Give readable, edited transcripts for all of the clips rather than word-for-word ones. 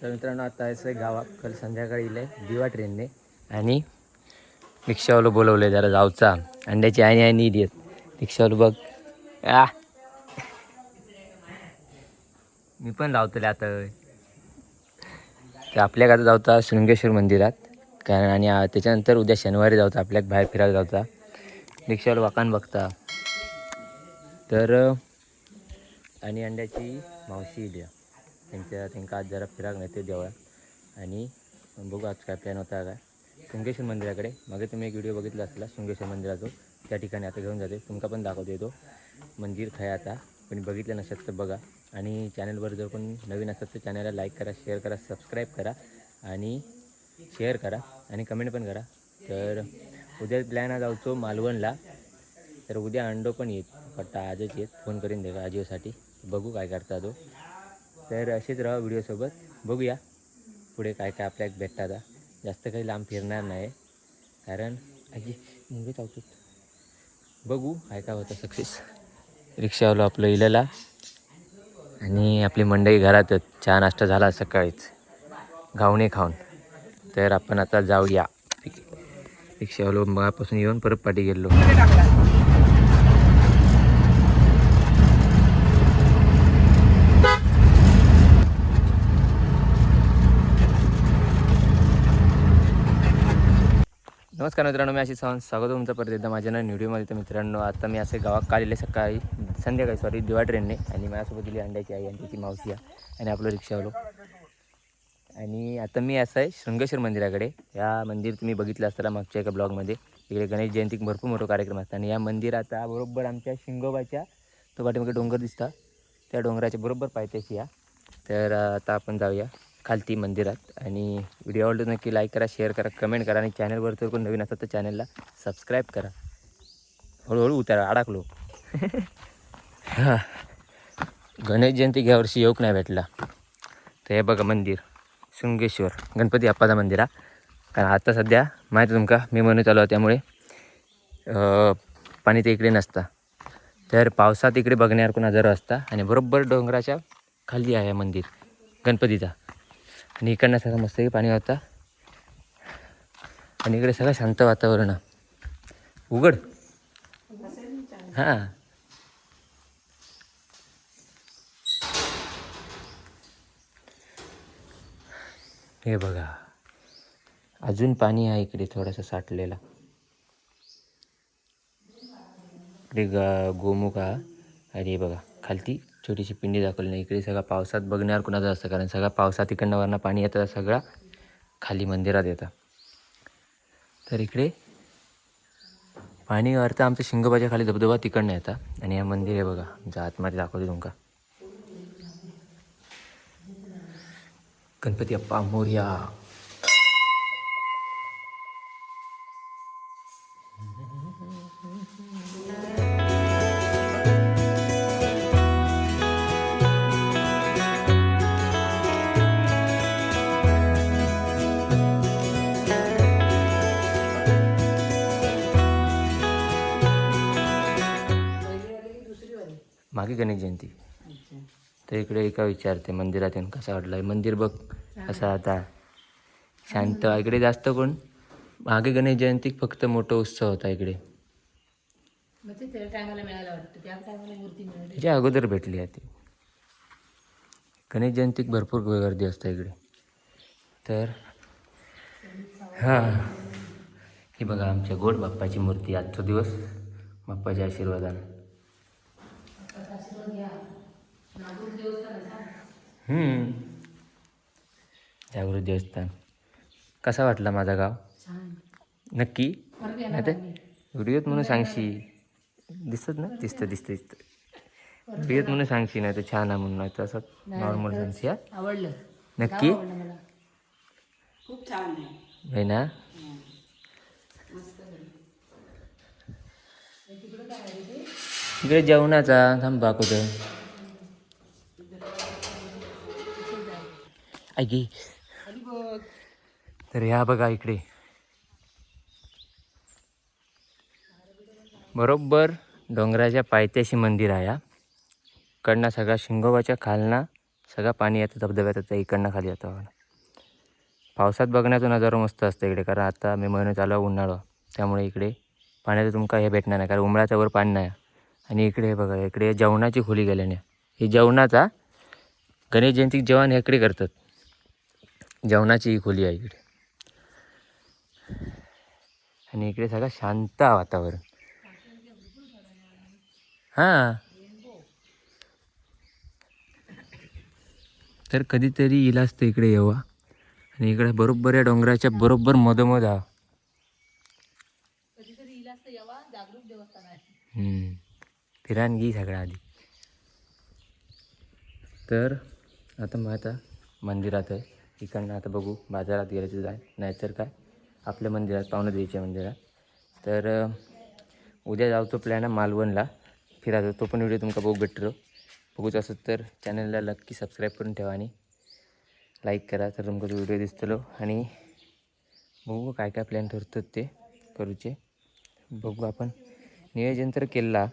तर मित्रांनो आता यायचं गावात कल संध्याकाळी इले दिवा ट्रेनने आणि रिक्षावाला बोलवले जरा जाऊचा अंड्याची आई नी देत रिक्षावाला बघ मी पण लावतले आता तर आपल्या आता जाऊचा शृंगेश्वर मंदिरात कारण आणि त्याच्यानंतर उद्या शनिवारी जाऊचा आपल्याक बाहेर फिरायला जाऊचा रिक्षावाला वाकान बघता तर आणि अंड्याची मावशी द्या त्यांना आज जरा फिराक नाही ते देवळा आणि बघू आज काय प्लॅन होता काय शृंगेश्वर मंदिराकडे मागे तुम्ही एक व्हिडिओ बघितला असला शृंगेश्वर मंदिराचा त्या ठिकाणी आता घेऊन जाते तुमका पण दाखवतो येतो मंदिर खाय आता पण बघितलं नसेल तर बघा आणि चॅनलवर जर कोण नवीन असतात तर चॅनलला लाईक करा शेअर करा सबस्क्राईब करा आणि शेअर करा आणि कमेंट पण करा तर उद्या प्लॅन जाऊचो मालवणला तर उद्या अंडो पण येत फक्त आजच येत फोन करीन दे आजीसाठी बघू काय करता तो तर असेच राहा व्हिडिओसोबत बघूया पुढे काय काय आपल्याला भेटतं आता जास्त काही लांब फिरणार नाही कारण आजी मुंबई चावतो बघू काय काय होतं सक्सेस रिक्षावाला आपलं इलेला आणि आपली मंडई घरातच चहा नाश्ता झाला सकाळीच घावणे खाऊन तर आपण आता जाऊया रिक्षावाला मगापासून येऊन परत पाठी गेलो नमस्कार मित्रांनो मी अशी स्वागत तुमचं परत एकदा माझ्या व्हिडिओमध्ये तर मित्रांनो आता मी असे गावात काढले सकाळी संध्याकाळी दिवा ट्रेनने आणि माझ्यासोबत दिली अंड्याची आई आणि तिची मावशी आणि आपलं रिक्षावालो आणि आता मी असं आहे शृंगेश्वर मंदिराकडे या मंदिर तुम्ही बघितलं असताना मागच्या एका ब्लॉगमध्ये इकडे गणेश जयंतीक भरपूर मोठा कार्यक्रम असतात आणि या मंदिरात बरोबर आमच्या शिंगोबाच्या तो पाठीमागे डोंगर दिसता त्या डोंगराच्या बरोबर पायथ्याशी या तर आता आपण जाऊया खालती मंदिरात आणि व्हिडिओ आवडतो नक्की लाईक करा शेअर करा कमेंट करा आणि चॅनलवर जर कोण नवीन असतात तर चॅनलला सबस्क्राईब करा हळूहळू उतारा अडकलो हां गणेश जयंती या वर्षी येऊक नाही भेटला तर हे बघा मंदिर शृंगेश्वर गणपती बाप्पाचा मंदिर हा कारण आता सध्या माहिती तुमका मी म्हणून चालू आहे त्यामुळे पाणी ते इकडे नसता तर पावसात इकडे बघण्यासारखं नजारा असता आणि बरोबर डोंगराच्या खाली आहे मंदिर गणपतीचा आणि इकडनं सगळं मस्तपैकी पाणी होता आणि इकडे सगळं शांत वातावरण उघड हां हे बघा अजून पाणी आहे इकडे थोडंसं साठलेला इकडे गोमुख हा आणि हे बघा खालती छोटीशी पिंडी दाखवली नाही इकडे सगळं पावसात बघण्यावर कुणाचं असतं कारण सगळं पावसात इकडनं वरनं पाणी येतं सगळं खाली मंदिरात येतं तर इकडे पाणी वरतं आमच्या शिंगोबाच्या खाली धबधबा तिकडनं येतात आणि हे मंदिर आहे बघा आमच्या आतमध्ये दाखवते तुमका गणपती बाप्पा मोरया मागे गणेश जयंती तर इकडे एका विचारते मंदिरात येऊन कसा वाटला मंदिर बघ असा आता शांत इकडे जास्त कोण मागे गणेश जयंती फक्त मोठा उत्सव होता इकडे त्याच्या अगोदर भेटली आहे ती गणेश जयंतीक भरपूर गर्दी असते इकडे तर हां ही बघा आमच्या गोड बाप्पाची मूर्ती आजचा दिवस बाप्पाच्या आशीर्वादाने जागृत देवस्थान कसा वाटला माझा गाव नक्की नाही तर व्हिडिओत म्हणून सांगशी दिसत ना दिसतं व्हिडिओत म्हणून सांगशी नाही तर छान आहे म्हणून नाही तर असं नॉर्मल सांगशी आवडलं नक्की खूप छान आहे ना इकडे जेवणाचा थांबा कुठं ऐकी तर ह्या बघा इकडे बरोबर डोंगराच्या पायथ्याशी मंदिर आहे कडनं सगळा शिंगोबाच्या खालना सगळं पाणी येतं धबधब्यात आता इकडनं खाली येतं. पावसात बघण्याचा नजारा मस्त असतं इकडे, कारण आता मे महिना चालू आहे उन्हाळा, त्यामुळे इकडे पाण्याचं तुमका हे भेटणार नाही, कारण उमराच्या वर पाणी नाही. आणि इकडे बघा, इकडे जेवणाची खोली गेल्याने, ही जेवणाचा गणेश जयंती जेवण इकडे करतात, जेवणाची ही खोली आहे इकडे. आणि इकडे सगळं शांत वातावरण. हां, तर कधीतरी इला असतं इकडे येवा. आणि इकडे बरोबर या डोंगराच्या बरोबर मधोमध हा फिरानगी सगळ्या आधी. तर आता मग आता मंदिरात आहे, इकडनं आता बघू बाजारात गेल्याचं जाय, नाहीतर काय आपल्या मंदिरात पावणदेवीच्या मंदिरात. तर उद्या जाऊचो प्लॅन आहे मालवणला फिरायचं, तो पण व्हिडिओ तुमका बघू भेटतो. बघूच असं तर चॅनलला नक्की सबस्क्राईब करून ठेवा आणि लाईक करा, तर तुमका तो व्हिडिओ दिसतलो. आणि बघू काय काय प्लॅन ठरतात ते करूचे. बघू, आपण नियोजन तर केला,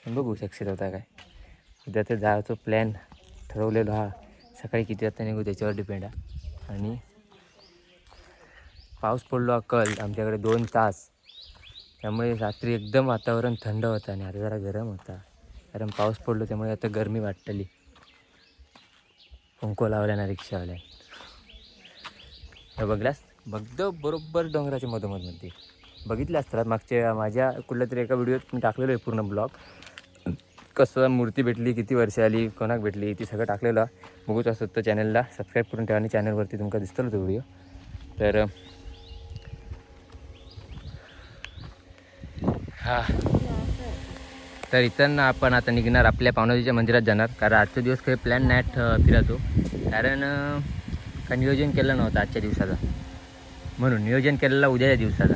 बघू सक्सेस होता काय. उद्या तर जायचो प्लॅन ठरवलेलो हा, सकाळी किती वाजता निघू त्याच्यावर डिपेंड आहे. आणि पाऊस पडलो कल आमच्याकडे 2 तास, त्यामुळे रात्री एकदम वातावरण थंड होतं आणि आता जरा गरम होता, कारण पाऊस पडलो त्यामुळे आता गरमी वाटतली. पंखो लावल्या ना रिक्षावाल्या. हे बघलास, बघतो बरोबर डोंगराच्या मधोमध मध्ये बघितलं असतात मागच्या माझ्या कुठल्या तरी एका व्हिडिओत मी टाकलेलो आहे पूर्ण ब्लॉग, कसं मूर्ती भेटली, किती वर्ष आली, कोणाक भेटली, ती सगळं टाकलेलं. बघूच असत तर चॅनलला सबस्क्राईब करून ठेवा आणि चॅनलवरती तुमका दिसतो तो व्हिडिओ. तर हां, तर इथं आपण आता निघणार आपल्या पावणदेवीच्या मंदिरात जाणार, कारण आजचा दिवस काही प्लॅन नाही फिरायचो, कारण का नियोजन केलं नव्हतं आजच्या दिवसाचा, म्हणून नियोजन केलेलं उद्याच्या दिवसाचा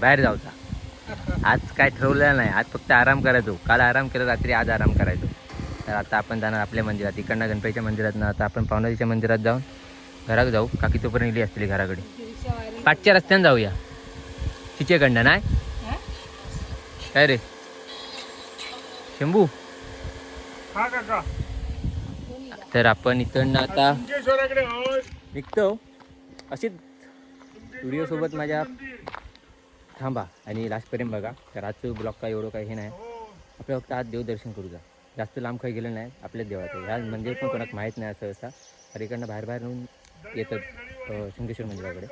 बाहेर जाऊचा. आज काय ठरवलेलं नाही, आज फक्त आराम करायचो, काल आराम केला रात्री, आज आराम करायचो. तर आता आपण जाणार आपल्या मंदिरात, इकडनं गणपतीच्या मंदिरात ना आता आपण पावणदेवीच्या मंदिरात जाऊन घरात जाऊ. काकी तोपर्यंत इली असतील घराकडे, पाठच्या रस्त्यानं जाऊया, तिच्याकडनं नाही काय रे शंभू. तर आपण इकडनं आता निघतो. अशीच व्हिडिओसोबत माझ्या थांबा आणि लास्टपर्यंत बघा, तर आजचं ब्लॉग काय एवढं काही हे नाही, आपलं फक्त आज देवदर्शन करू जा, जास्त लांब काही गेलं नाही, आपल्याच देवाचं ह्या मंदिर पण कोणाक माहीत नाही असं तर इकडनं बाहेर येऊन येतात सिंगेश्वर मंदिराकडे.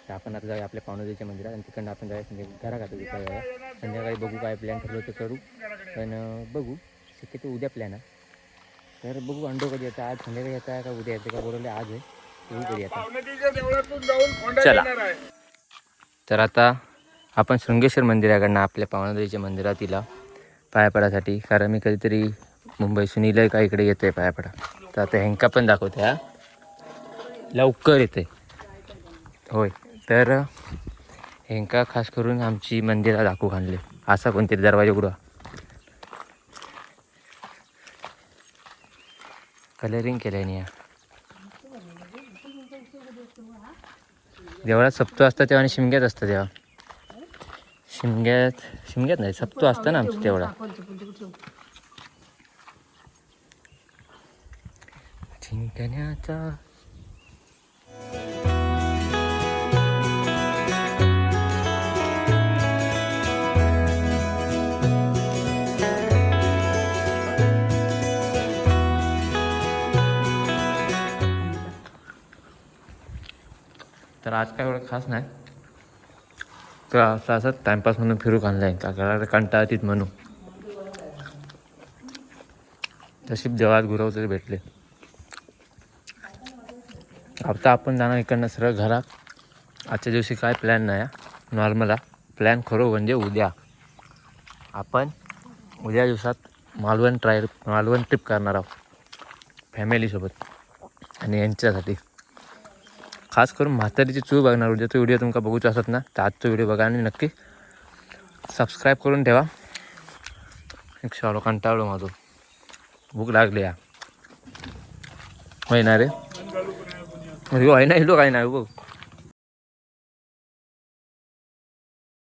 तर आपण आता जाऊया आपल्या पावणदेवीच्या मंदिरात आणि तिकडनं आपण जाऊया घरा खातो जाऊया. संध्याकाळी बघू काय प्लॅन ठरलं तर करू, पण बघू शक्यतो उद्या प्लॅन आहे. तर बघू अंडो कधी येतं, आज संध्याकाळी येतं का उद्या येतं का, बरोबर आज आहे तू कधी येतं. चला, तर आता आपण शृंगेश्वर मंदिराकडनं आपल्या पावणदेवीच्या मंदिरात तिला पाया पडासाठी, कारण मी कधीतरी मुंबई सुनील का इकडे येतो आहे पाया पडा, तर आता ह्यांका पण दाखवते हा, लवकर येते होय. तर ह्यांका खास करून आमची मंदिरात दाखवू आणले, असा कोणतरी दरवाजा उघडा कलरिंग केल्याने या देवळात सप्तो असतं तेव्हा आणि शिमग्यात असतं तेव्हा, शिमग्यात नाही सप्तो असतं ना आमचं तेवढा. चिंतण्याचा तर आज काय एवढं खास नाही, तर असंच टाइमपास म्हणून फिरू आणला आहे, का घराला कंटाळतीत म्हणून. तशी देवात गुरव तरी भेटले. आता आपण जाणार इकडनं सरळ घरात. आजच्या दिवशी काय प्लॅन नाही, नॉर्मल प्लॅन करू म्हणजे उद्या आपण उद्या दिवसात मालवण ट्रिप करणार आहोत फॅमिलीसोबत. आणि यांच्यासाठी खास करून म्हातारीची चूळ बघणार. उद्याचा व्हिडिओ तुमका बघूच असत ना, तर आजचा व्हिडिओ बघा आणि नक्की सबस्क्राईब करून ठेवा. एक शालो कंटाळलो माझं, भूक लागली या होय ना रे, आहे ना हिलो काय नाही बघ.